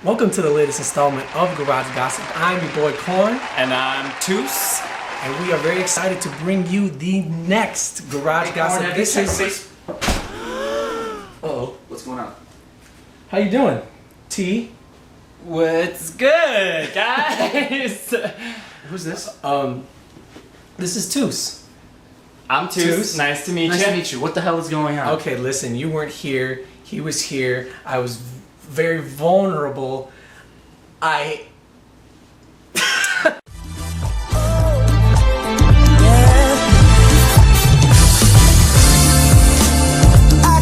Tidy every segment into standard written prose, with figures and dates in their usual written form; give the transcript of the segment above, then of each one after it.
Welcome to the latest installment of Garage Gossip. I'm your boy Corn. And I'm Toos. And we are very excited to bring you the next Garage Gossip. This is... Uh-oh. What's going on? How you doing, T? What's good, guys? Who's this? This is Toos. I'm Toos. Toos. Nice to meet you. Nice to meet you. What the hell is going on? Okay, listen, you weren't here. He was here. I was very vulnerable. I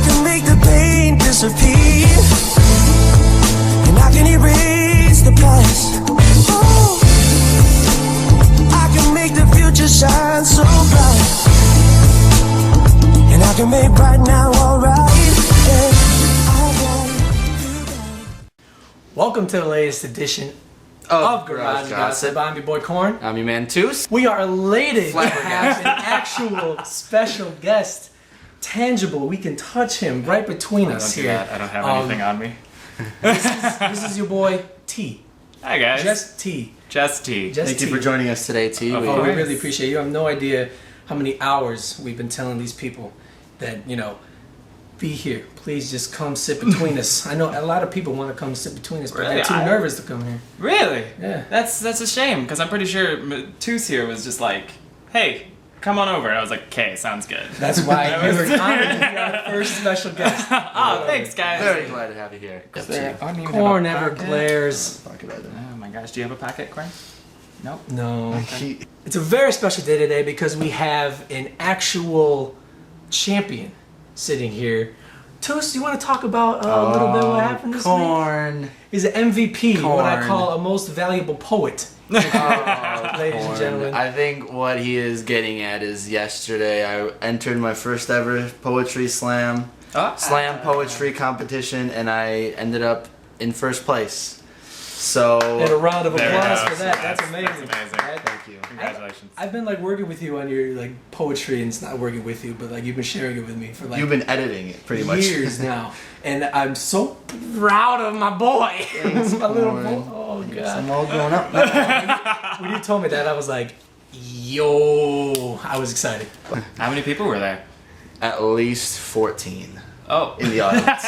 can make the pain disappear, and I can erase the past. Oh, I can make the future shine so bright, and I can make right now alright. welcome to the latest edition of Garage Gossip. I'm your boy Corn. I'm your man Toos. We are elated to have Flabbergasted. an actual special guest, tangible. We can touch him right between us here. I don't have anything on me. This is your boy T. Hi, guys. Just T. Just T. Just Thank you T. for joining us today, T. Of We- Oh, we course. really appreciate it. You have no idea how many hours we've been telling these people that, be here. Please just come sit between us. I know a lot of people want to come sit between us, but Really? they're too nervous to come here. Really? Yeah. That's a shame, because I'm pretty sure Toos here was just like, hey, come on over. And I was like, okay, sounds good. That's why That you was- were honored to be our first special guest. Oh, thanks, guys. Very glad to have you here. I don't even Corn have a never pocket. glares. Oh my gosh, do you have a pocket, Corn? Nope. No. It's a very special day today because we have an actual champion sitting here. Toos, do you want to talk about a little bit what happened this week? Corn. He's an MVP, what I Corn. call a most valuable poet. Oh, Ladies and Corn. gentlemen. I think what he is getting at is yesterday I entered my first ever poetry slam poetry competition, and I ended up in first place. So And a round of There we applause go. for that. That's amazing. That's amazing. thank you. Congratulations. I've been working with you on your poetry, and it's not working with you, but you've been sharing it with me for You've been editing it pretty much. years now, and I'm so proud of my boy. Thanks, my little Corn. boy. Oh god. I'm all grown up. When you told me that, I was like, yo, I was excited. How many people were there? At least 14 Oh. in the audience.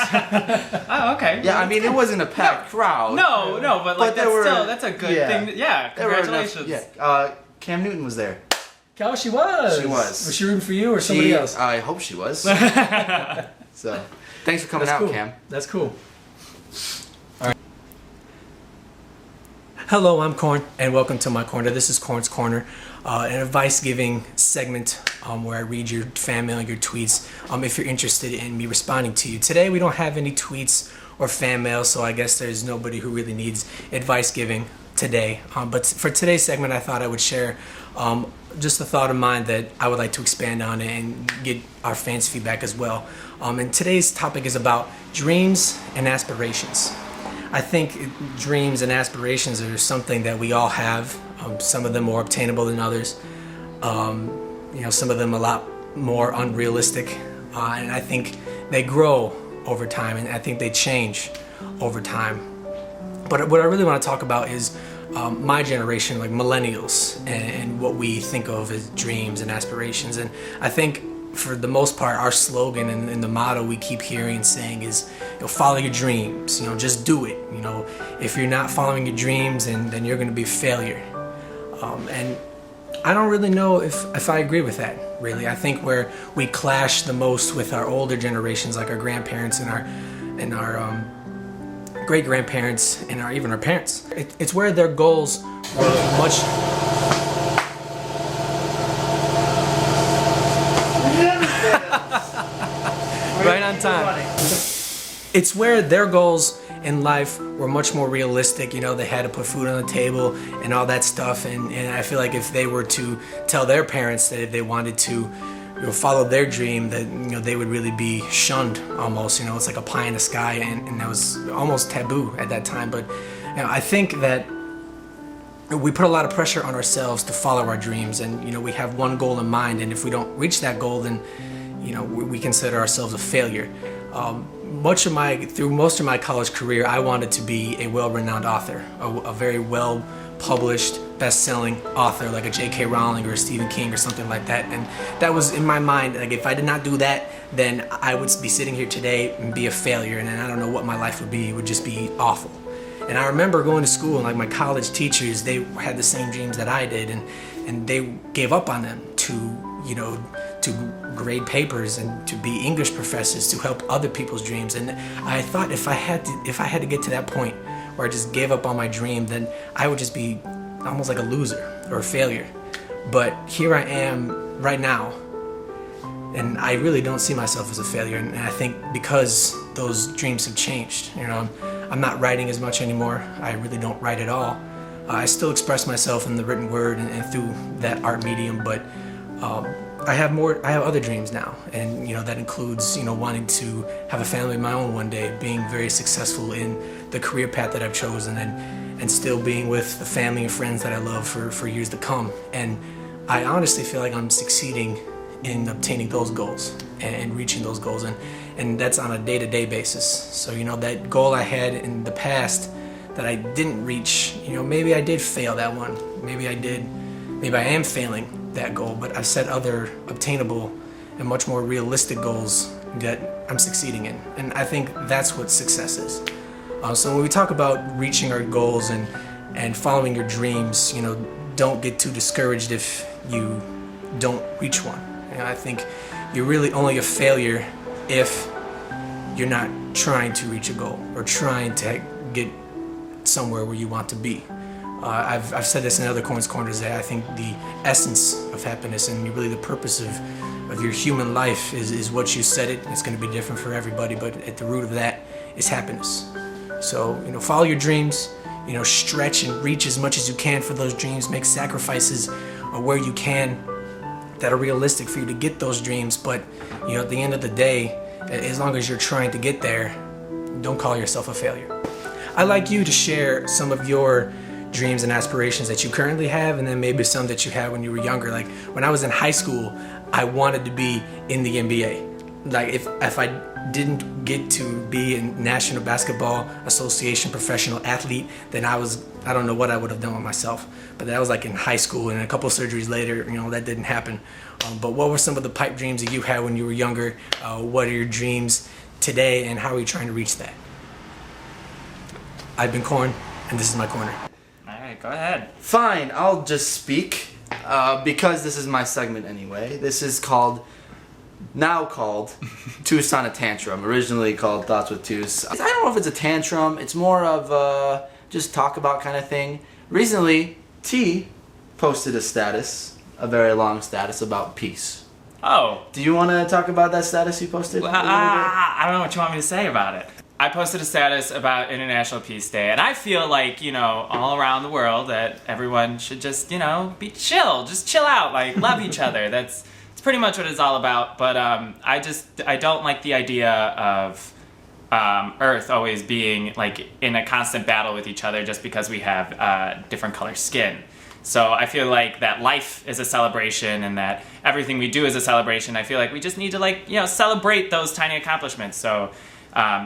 Oh, okay. Yeah, I mean it wasn't a packed crowd. No, but But there were- that's a good yeah. thing. Yeah, There were enough- congratulations. Cam Newton was there. Oh, she was. She was. Was she rooting for you or somebody else? I hope she was. So, thanks for coming That's out, cool. Cam. That's cool. All right. Hello, I'm Corn, and welcome to my corner. This is Corn's Corner, an advice-giving segment where I read your fan mail and your tweets if you're interested in me responding to you. Today, we don't have any tweets or fan mail, so I guess there's nobody who really needs advice-giving today. But for today's segment, I thought I would share just a thought of mine that I would like to expand on and get our fans' feedback as well. And today's topic is about dreams and aspirations. I think dreams and aspirations are something that we all have. Some of them more obtainable than others. Some of them a lot more unrealistic. And I think they grow over time, and I think they change over time. But what I really want to talk about is my generation, like millennials, and what we think of as dreams and aspirations. And I think for the most part, our slogan and the motto we keep hearing and saying is, follow your dreams, just do it. If you're not following your dreams, then you're going to be a failure. And I don't really know if I agree with that, really. I think where we clash the most with our older generations, like our grandparents and our great-grandparents and even our parents. It's where their goals were much... right on time. It's where their goals in life were much more realistic. They had to put food on the table and all that stuff. And I feel like if they were to tell their parents that if they wanted to follow their dream, that they would really be shunned almost. It's like a pie in the sky, and that was almost taboo at that time. But I think that we put a lot of pressure on ourselves to follow our dreams, and we have one goal in mind, and if we don't reach that goal, then we consider ourselves a failure. through most of my college career, I wanted to be a well-renowned author, a very well-published, best-selling author like a J.K. Rowling or a Stephen King or something like that. And that was in my mind, like if I did not do that, then I would be sitting here today and be a failure, and then I don't know what my life would be. It would just be awful. And I remember going to school, and like my college teachers, they had the same dreams that I did, and they gave up on them to grade papers and to be English professors to help other people's dreams. And I thought if I had to get to that point where I just gave up on my dream, then I would just be almost like a loser or a failure. But here I am right now, and I really don't see myself as a failure. And I think because those dreams have changed, I'm not writing as much anymore. I really don't write at all. I still express myself in the written word and through that art medium, but I have other dreams now, and that includes wanting to have a family of my own one day, being very successful in the career path that I've chosen, and still being with the family and friends that I love for years to come. And I honestly feel like I'm succeeding in obtaining those goals and reaching those goals, and that's on a day-to-day basis. So that goal I had in the past that I didn't reach, maybe I did fail that one, maybe I am failing that goal, but I've set other obtainable and much more realistic goals that I'm succeeding in, and I think that's what success is. So when we talk about reaching our goals and following your dreams, don't get too discouraged if you don't reach one. I think you're really only a failure if you're not trying to reach a goal or trying to get somewhere where you want to be. I've said this in other Corns Corners that I think the essence of happiness and really the purpose of your human life is what you said it. It's going to be different for everybody, but at the root of that is happiness. So, follow your dreams, stretch and reach as much as you can for those dreams, make sacrifices where you can that are realistic for you to get those dreams. But, at the end of the day, as long as you're trying to get there, don't call yourself a failure. I'd like you to share some of your dreams and aspirations that you currently have, and then maybe some that you had when you were younger. Like when I was in high school, I wanted to be in the NBA. Like if I didn't get to be a National Basketball Association professional athlete, then I don't know what I would have done with myself. But that was like in high school, and a couple of surgeries later, that didn't happen. But what were some of the pipe dreams that you had when you were younger? What are your dreams today, and how are you trying to reach that? I've been Corn, and this is my corner. Alright, go ahead. Fine, I'll just speak because this is my segment anyway. This is now called Toos on a Tantrum, originally called Thoughts with Toos. I don't know if it's a tantrum, it's more of a just talk about kind of thing. Recently, T posted a very long status about peace. Oh. Do you want to talk about that status you posted? I don't know what you want me to say about it. I posted a status about International Peace Day, and I feel like, all around the world that everyone should just, be chill. Just chill out, like, love each other. That's pretty much what it's all about. But I don't like the idea of Earth always being, like, in a constant battle with each other just because we have different color skin. So I feel like that life is a celebration and that everything we do is a celebration. I feel like we just need to, celebrate those tiny accomplishments. So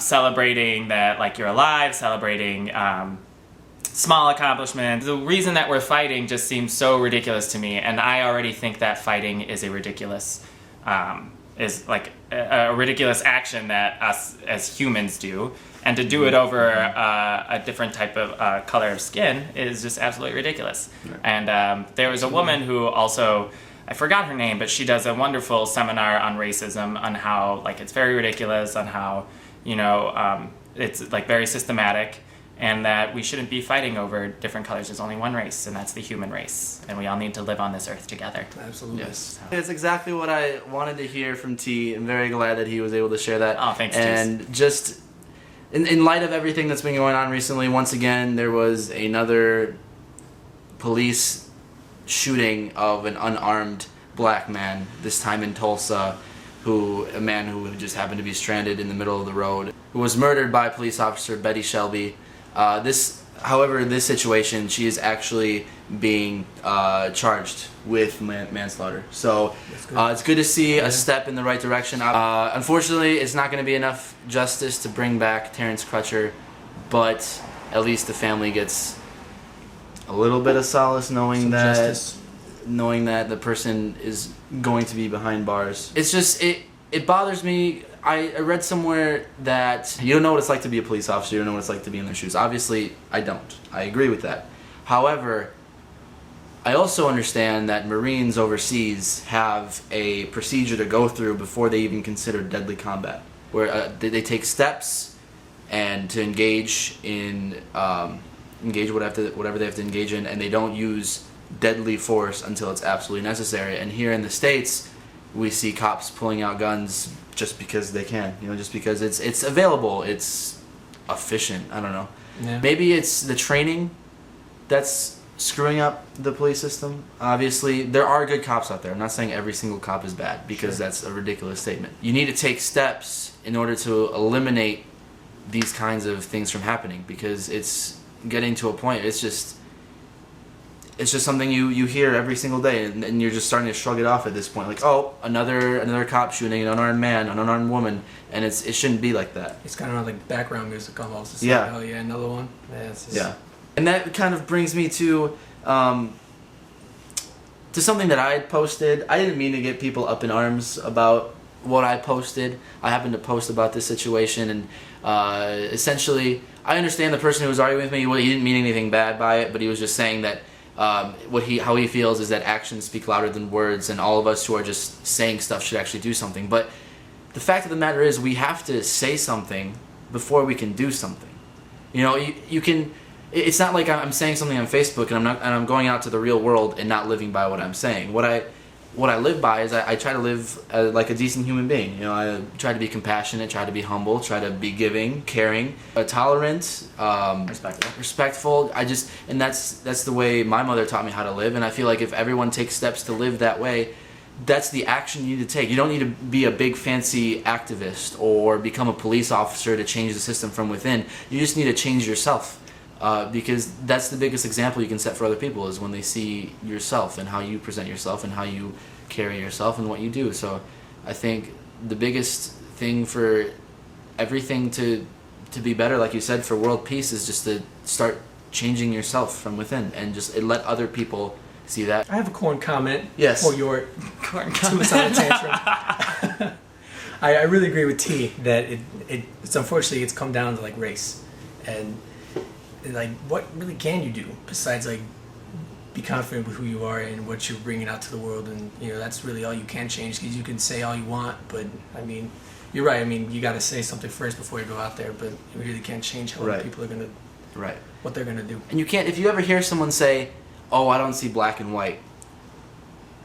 celebrating that, like, you're alive, celebrating small accomplishments. The reason that we're fighting just seems so ridiculous to me, and I already think that fighting is a ridiculous ridiculous action that us as humans do, and to do it over a different type of color of skin is just absolutely ridiculous. Right. And there was a woman who also, I forgot her name, but she does a wonderful seminar on racism, on how, like, it's very ridiculous, on how it's, like, very systematic, and that we shouldn't be fighting over different colors. There's only one race, and that's the human race, and we all need to live on this earth together. Absolutely. Yes. It's exactly what I wanted to hear from T. I'm very glad that he was able to share that. Oh, thanks, And Jason. just in light of everything that's been going on recently, once again, there was another police shooting of an unarmed black man, this time in Tulsa, a man who just happened to be stranded in the middle of the road, who was murdered by police officer Betty Shelby. This However, in this situation, she is actually being charged with manslaughter. So it's good to see a step in the right direction. Unfortunately, it's not going to be enough justice to bring back Terrence Crutcher, but at least the family gets a little bit of solace knowing that the person is going to be behind bars. It's just it bothers me. I read somewhere that you don't know what it's like to be a police officer, you don't know what it's like to be in their shoes. Obviously, I don't. I agree with that. However, I also understand that Marines overseas have a procedure to go through before they even consider deadly combat, where they take steps and to engage in whatever they have to engage in, and they don't use deadly force until it's absolutely necessary. And here in the States, we see cops pulling out guns just because they can, just because it's available, it's efficient. I don't know. Yeah. Maybe it's the training that's screwing up the police system. Obviously, there are good cops out there. I'm not saying every single cop is bad, because that's a ridiculous statement. You need to take steps in order to eliminate these kinds of things from happening, because it's getting to a point, it's just something you hear every single day, and you're just starting to shrug it off at this point. Like, oh, another cop shooting an unarmed man, an unarmed woman, and it shouldn't be like that. It's kind of like background music almost. It's Yeah. Like, oh yeah, another one. Yeah. And that kind of brings me to something that I had posted. I didn't mean to get people up in arms about what I posted. I happened to post about this situation, and essentially, I understand the person who was arguing with me. Well, he didn't mean anything bad by it, but he was just saying that how he feels is that actions speak louder than words, and all of us who are just saying stuff should actually do something. But the fact of the matter is, we have to say something before we can do something. You can. It's not like I'm saying something on Facebook and I'm going out to the real world and not living by what I'm saying. What I live by is I try to live like a decent human being. I try to be compassionate, try to be humble, try to be giving, caring, tolerant, respectful. And that's the way my mother taught me how to live. And I feel like if everyone takes steps to live that way, that's the action you need to take. You don't need to be a big fancy activist or become a police officer to change the system from within. You just need to change yourself. Because that's the biggest example you can set for other people, is when they see yourself and how you present yourself and how you carry yourself and what you do. So I think the biggest thing for everything to be better, like you said, for world peace, is just to start changing yourself from within and just let other people see that. I have a corn comment. Yes. For your suicidal tantrum. I really agree with T that it's unfortunately it's come down to like race, and like what really can you do besides like be confident with who you are and what you're bringing out to the world, and that's really all you can change, because you can say all you want, but I mean you're right. I mean you got to say something first before you go out there, but you really can't change how other people are gonna what they're gonna do. And you can't, if you ever hear someone say, "Oh, I don't see black and white,"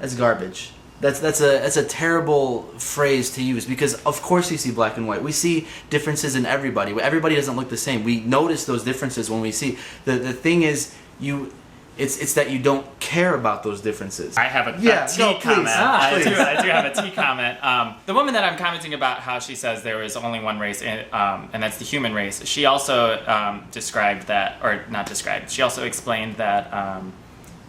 that's garbage. That's a terrible phrase to use, because of course you see black and white. We see differences in everybody. Everybody doesn't look the same. We notice those differences when we see. The thing is, it's that you don't care about those differences. I have a comment. Please. I do have a T comment. The woman that I'm commenting about, how she says there is only one race, and that's the human race. She also described that, or not described. She also explained that.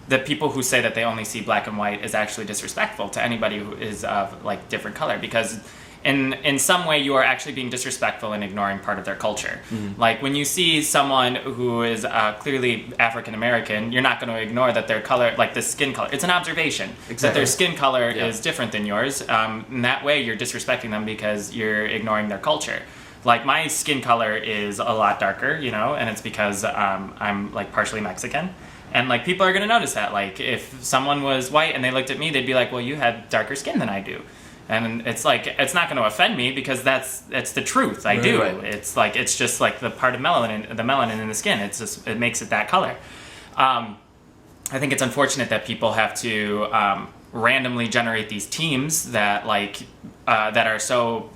The people who say that they only see black and white is actually disrespectful to anybody who is of like different color, because in some way you are actually being disrespectful and ignoring part of their culture. Mm-hmm. Like when you see someone who is clearly African American, you're not going to ignore that their color, like the skin color, it's an observation. Exactly. That their skin color is different than yours. In that way you're disrespecting them because you're ignoring their culture. Like my skin color is a lot darker, and it's because I'm like partially Mexican. And like people are gonna notice that. Like if someone was white and they looked at me, they'd be like, "Well, you have darker skin than I do," and it's like it's not gonna offend me because that's the truth. I do. Right. It's just like the part of the melanin in the skin. It makes it that color. I think it's unfortunate that people have to randomly generate these teams that that are so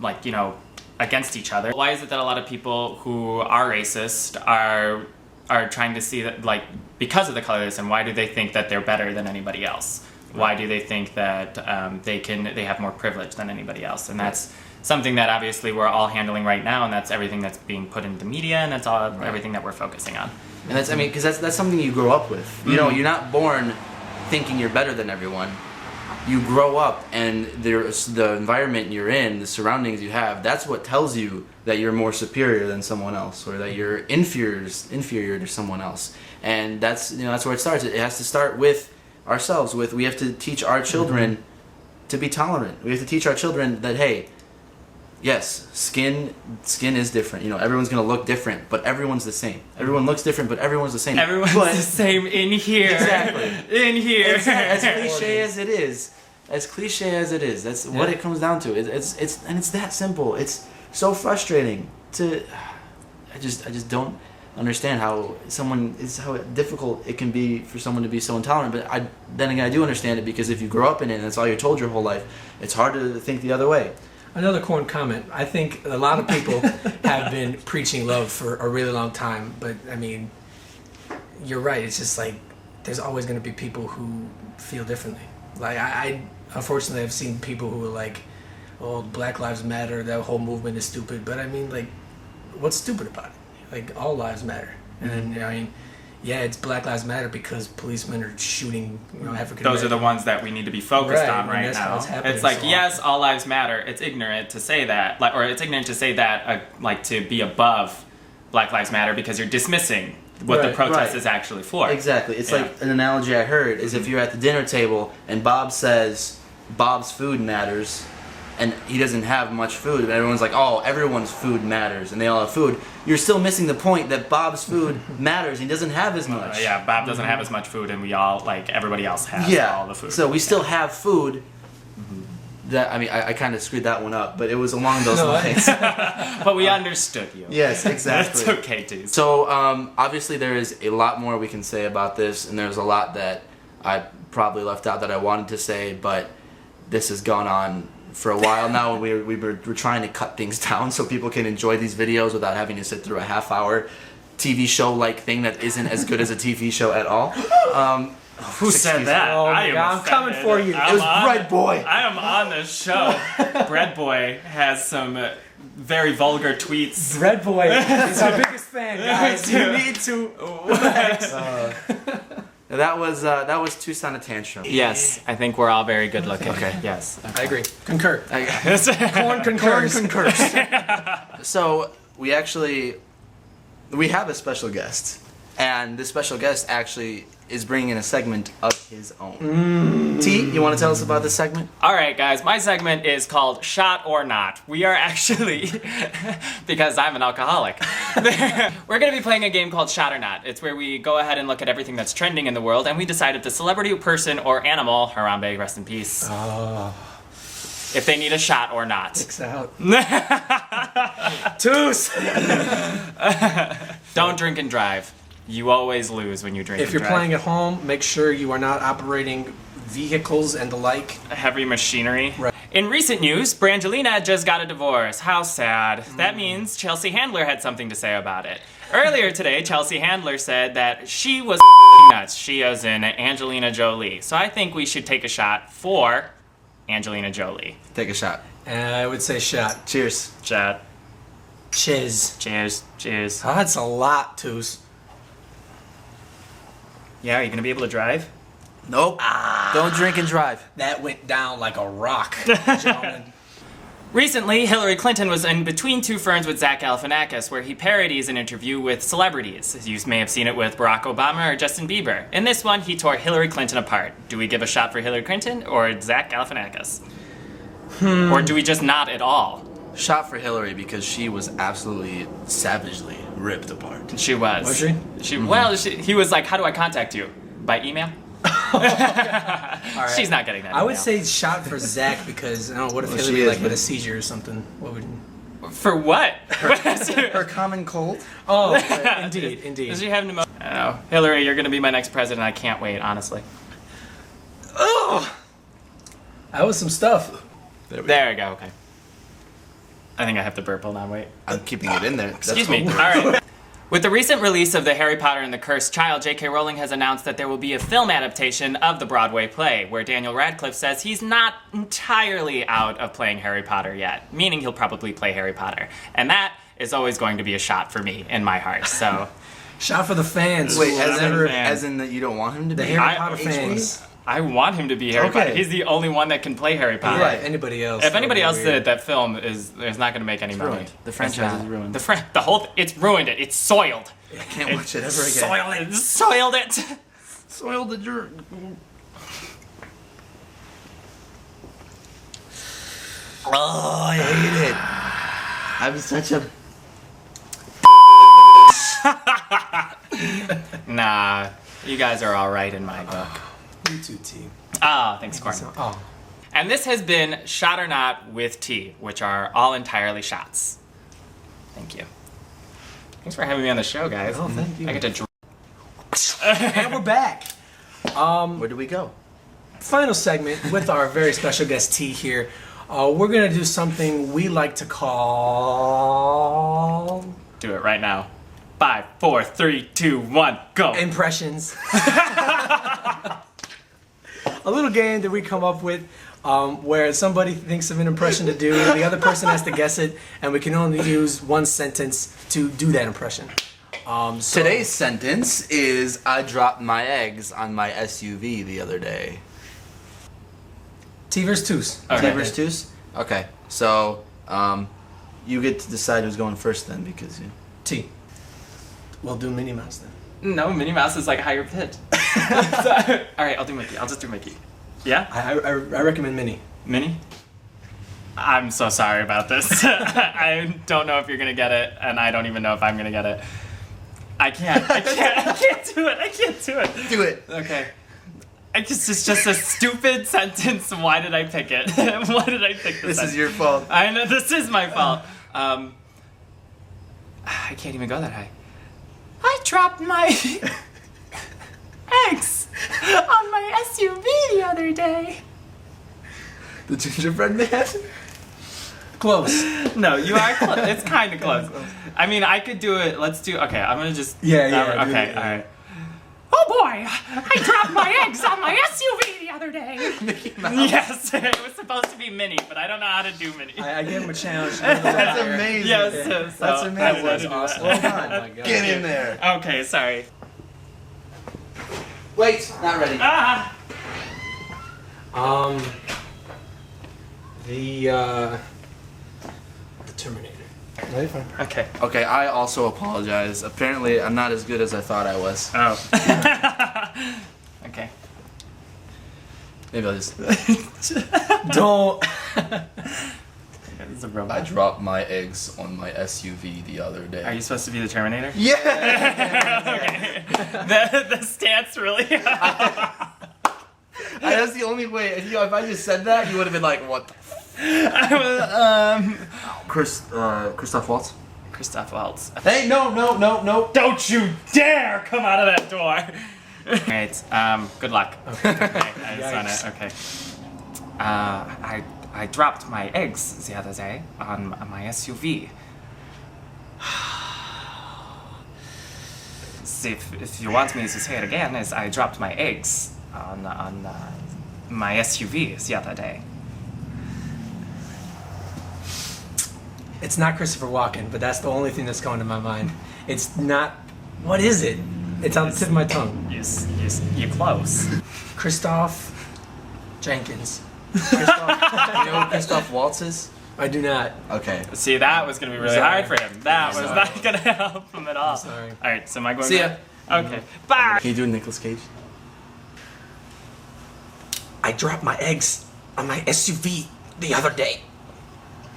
against each other. Why is it that a lot of people who are racist are trying to see that, because of the color of this, and why do they think that they're better than anybody else? Why do they think that they have more privilege than anybody else? And something that obviously we're all handling right now, and that's everything that's being put into media, and that's all everything that we're focusing on. And that's, I mean, because that's something you grow up with. You know, you're not born thinking you're better than everyone. You grow up, and the environment you're in, the surroundings you have, that's what tells you that you're more superior than someone else, or that you're inferior to someone else. And that's, you know, that's where it starts. It has to start with ourselves. We have to teach our children to be tolerant. We have to teach our children that, hey, yes, skin is different. You know, everyone's gonna look different, but everyone's the same. Everyone looks different, but everyone's the same. Everyone's But- the same in here. Exactly. In here. As cliche as it is, that's what it comes down to. It's that simple. It's so frustrating to. I just don't understand how difficult it can be for someone to be so intolerant. But then again, I do understand it, because if you grow up in it and that's all you're told your whole life, it's hard to think the other way. Another corn comment. I think a lot of people have been preaching love for a really long time, but I mean, you're right. It's just like there's always going to be people who feel differently. Like I unfortunately I've seen people who are like, "Oh, Black Lives Matter. That whole movement is stupid." But I mean, like, what's stupid about it? Like, all lives matter. And I mean, yeah, it's Black Lives Matter because policemen are shooting, you know, African Americans. Those are the ones that we need to be focused on and right that's how now. it's happening It's like, so yes, all lives matter. It's ignorant to say that, or it's ignorant to say that, like, to be above Black Lives Matter, because you're dismissing what the Right, protest right. is actually for. Exactly. It's Yeah. like an analogy I heard is if you're at the dinner table and Bob says Bob's food matters, and he doesn't have much food, and everyone's like, oh, everyone's food matters, and they all have food, you're still missing the point that Bob's food matters. He doesn't have as much. Yeah, Bob doesn't have as much food, and we all, like, everybody else has all the food. So we still have food. That, I mean, I kind of screwed that one up, but it was along those lines. But we understood you. Yes, exactly. That's okay, dude. So, obviously there is a lot more we can say about this, and there's a lot that I probably left out that I wanted to say, but this has gone on for a while now, and we're trying to cut things down so people can enjoy these videos without having to sit through a half-hour TV show-like thing that isn't as good as a TV show at all. Who said that? Oh my I am God, I'm coming offended. for you. It was Bread Boy. I am on the show. Bread Boy has some very vulgar tweets. Bread Boy is our biggest fan, guys. You need to. That was Tucson a Tantrum. Yes, I think we're all very good looking. Okay. Yes. I agree. Concur. Corn concurs. So we have a special guest, and this special guest actually is bringing in a segment of his own. T, you want to tell us about this segment? All right, guys, my segment is called Shot or Not. We are actually, because I'm an alcoholic, we're going to be playing a game called Shot or Not. It's where we go ahead and look at everything that's trending in the world, and we decide if the celebrity, person, or animal, Harambe, rest in peace, if they need a shot or not. Six out. Toos. Don't drink and drive. You always lose when you drink If and you're drive. playing at home, make sure you are not operating vehicles and the like. Heavy machinery. Right. In recent news, Brangelina just got a divorce. How sad. That means Chelsea Handler had something to say about it. Earlier today, Chelsea Handler said that she was nuts. She as in Angelina Jolie. So I think we should take a shot for Angelina Jolie. Take a shot. I would say shot. Cheers. Shot. Chiz. Cheers. Cheers. Oh, that's a lot, Toos. Yeah, are you gonna be able to drive? Nope. Don't drink and drive. That went down like a rock, gentlemen. Recently, Hillary Clinton was in Between Two Ferns with Zach Galifianakis, where he parodies an interview with celebrities. You may have seen it with Barack Obama or Justin Bieber. In this one, he tore Hillary Clinton apart. Do we give a shot for Hillary Clinton or Zach Galifianakis? Or do we just not at all? Shot for Hillary because she was absolutely savagely ripped apart. She was. Was she? Well, he was like, how do I contact you? By email? All right. She's not getting that I would email. say shot for Zach because I don't know. What if Well, Hillary she is, like but- with a seizure or something? What would? For what? Her common cold? Oh, indeed, indeed. Does she have pneumonia? I don't know. Hillary, you're going to be my next president. I can't wait, honestly. Oh, that was some stuff. There we go, okay. I think I have to burp. Hold on, wait. I'm keeping it in there. That's Excuse me. cold. All right. With the recent release of The Harry Potter and the Cursed Child, J.K. Rowling has announced that there will be a film adaptation of the Broadway play, where Daniel Radcliffe says he's not entirely out of playing Harry Potter yet, meaning he'll probably play Harry Potter. And that is always going to be a shot for me in my heart, so... Shot for the fans. Wait, who as never- in that you don't want him to the be? Harry I- Potter fans. I want him to be Harry Okay. Potter. He's the only one that can play Harry Potter. Yeah, anybody else. If anybody that would else be did weird. it, that film is not going to make any money. ruined. The It's franchise not. is ruined. The whole it's ruined it. It's soiled. I can't watch it ever again. Soiled it. Soiled it. Soiled the dirt. Oh, I hate it. I'm such a... Nah, you guys are all right in my book. You too, T. Ah, thanks, Corn. Oh, And this has been Shot or Not with Tea, which are all entirely shots. Thank you. Thanks for having me on the show, guys. Oh, thank you. I get to drink. and we're back. Where do we go? Final segment with our very special guest T here. We're gonna do something we like to call Do it right now. 5, 4, 3, 2, 1, go. impressions. A little game that we come up with where somebody thinks of an impression to do, the other person has to guess it, and we can only use one sentence to do that impression. So Today's sentence is, I dropped my eggs on my SUV the other day. T versus Toos. Okay. T versus Toos? Okay, so you get to decide who's going first then, because you... T. We'll do Minnie Mouse then. No, Minnie Mouse is like higher pitch. Alright, I'll do Mickey. I'll just do Mickey. Yeah? I recommend Minnie. Minnie? I'm so sorry about this. I don't know if you're gonna get it, and I don't even know if I'm gonna get it. I can't do it. I can't do it. Do it. Okay. It's just a stupid sentence. Why did I pick it? Why did I pick this? This is your fault. I know this is my fault. I can't even go that high. I dropped my eggs on my SUV the other day. The gingerbread man? Close. No, you are close. It's kind of close. I mean, I could do it. Let's do. Okay, I'm gonna just. Yeah. do Okay, it. all right. Oh boy! I dropped my eggs on my SUV the other day. Mickey Mouse. Yes, it was supposed to be Minnie, but I don't know how to do Minnie. I gave him a challenge. That's amazing. Yes, Yeah. so That's I amazing. don't know how to do Awesome. that. Well done. Oh my God. Get in there. Okay, sorry. Wait, not ready. Ah! The Terminator. No, you're fine. Okay. Okay, I also apologize. Apparently, I'm not as good as I thought I was. Oh. Okay. Maybe I'll just... Don't. It's a I robot. dropped my eggs on my SUV the other day. Are you supposed to be the Terminator? Yeah! Okay. The stance really. That's the only way. If I just said that, you would have been like, what the Christoph Waltz? Christoph Waltz. Hey, no. Don't you dare come out of that door! Alright, good luck. Okay, I just on it. Okay. I dropped my eggs the other day on my SUV. See, if you want me to say it again, is I dropped my eggs on my SUV the other day. It's not Christopher Walken, but that's the only thing that's going to my mind. It's not. What is it? It's on the tip of my tongue. You close. Christoph Jenkins. You know who Christoph Waltz is? I do not. Okay. See, that was gonna be really Sorry. hard for him. That was Sorry. not gonna help him at all. Sorry. All right, so am I going? See ya. back? Okay. Bye. Can you do Nicolas Cage? I dropped my eggs on my SUV the other day.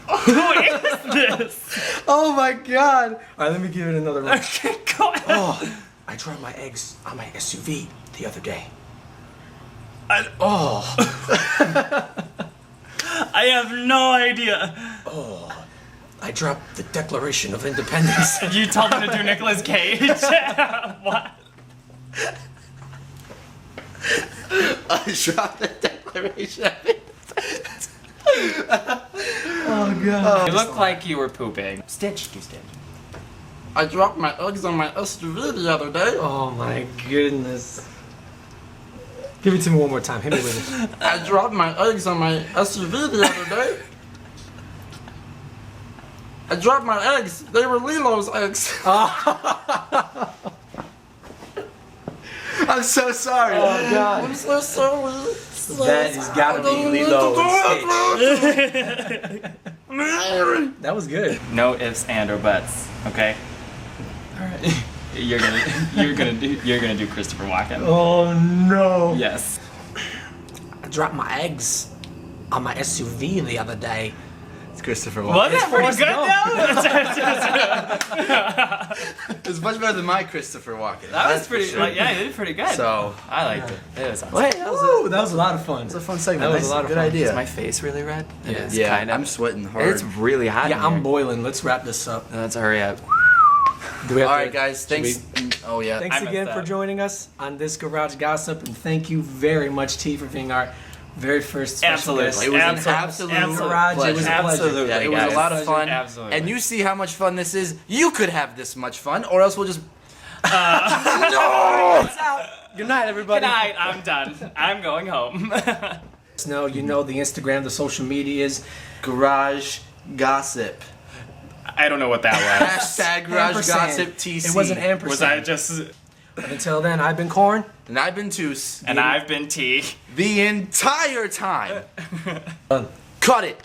Who is this? Oh my God! All right, let me give it another one. Okay, go ahead. Oh, I dropped my eggs on my SUV the other day. I have no idea. I dropped the Declaration of Independence. You told him to do Nicolas Cage. What? I dropped the Declaration of Independence. Oh God! You look like you were pooping. Stitch, do Stitch. I dropped my eggs on my SUV the other day. Oh my goodness. Give it to me one more time. Hit me with it. I dropped my eggs on my SUV the other day. I dropped my eggs. They were Lilo's eggs. I'm so sorry. Oh God. I'm so sorry. That has gotta be Lilo and Stitch. That was good. No ifs and or buts. Okay. All right. You're gonna do Christopher Walken. Oh no. Yes. I dropped my eggs on my SUV the other day. It's Christopher Walken. Was that pretty Forrest good though? It's much better than my Christopher Walken. That was That's for pretty. sure. Like, yeah, you did pretty good. So, I liked it. It was awesome. wait, Woo, that was a lot of fun. That was a fun segment. That was Nice, a lot of good fun. idea. Is my face really red? It is Yeah, kind of. I'm sweating hard. It's really hot. Yeah, in I'm here. boiling. Let's wrap this up. Let's hurry up. Do we have All to- right, guys. should Thanks. Oh yeah. Thanks I messed again for up. joining us on this Garage Gossip, and thank you very much, T, for being our very first special Absolutely. guest. It was an Absolutely. absolute Garage, pleasure. it was a pleasure. Absolutely. Yeah, it was guys. a lot of fun. Absolutely. And you see how much fun this is. You could have this much fun, or else we'll just. Good night, everybody. Good night. I'm done. I'm going home. No, you know the Instagram, the social media is Garage Gossip. I don't know what that was. Hashtag Garage ampersand. Gossip TC. It was an ampersand. Was I just? But until then, I've been Corn. And I've been Toos And I've been T. the entire time. Cut it.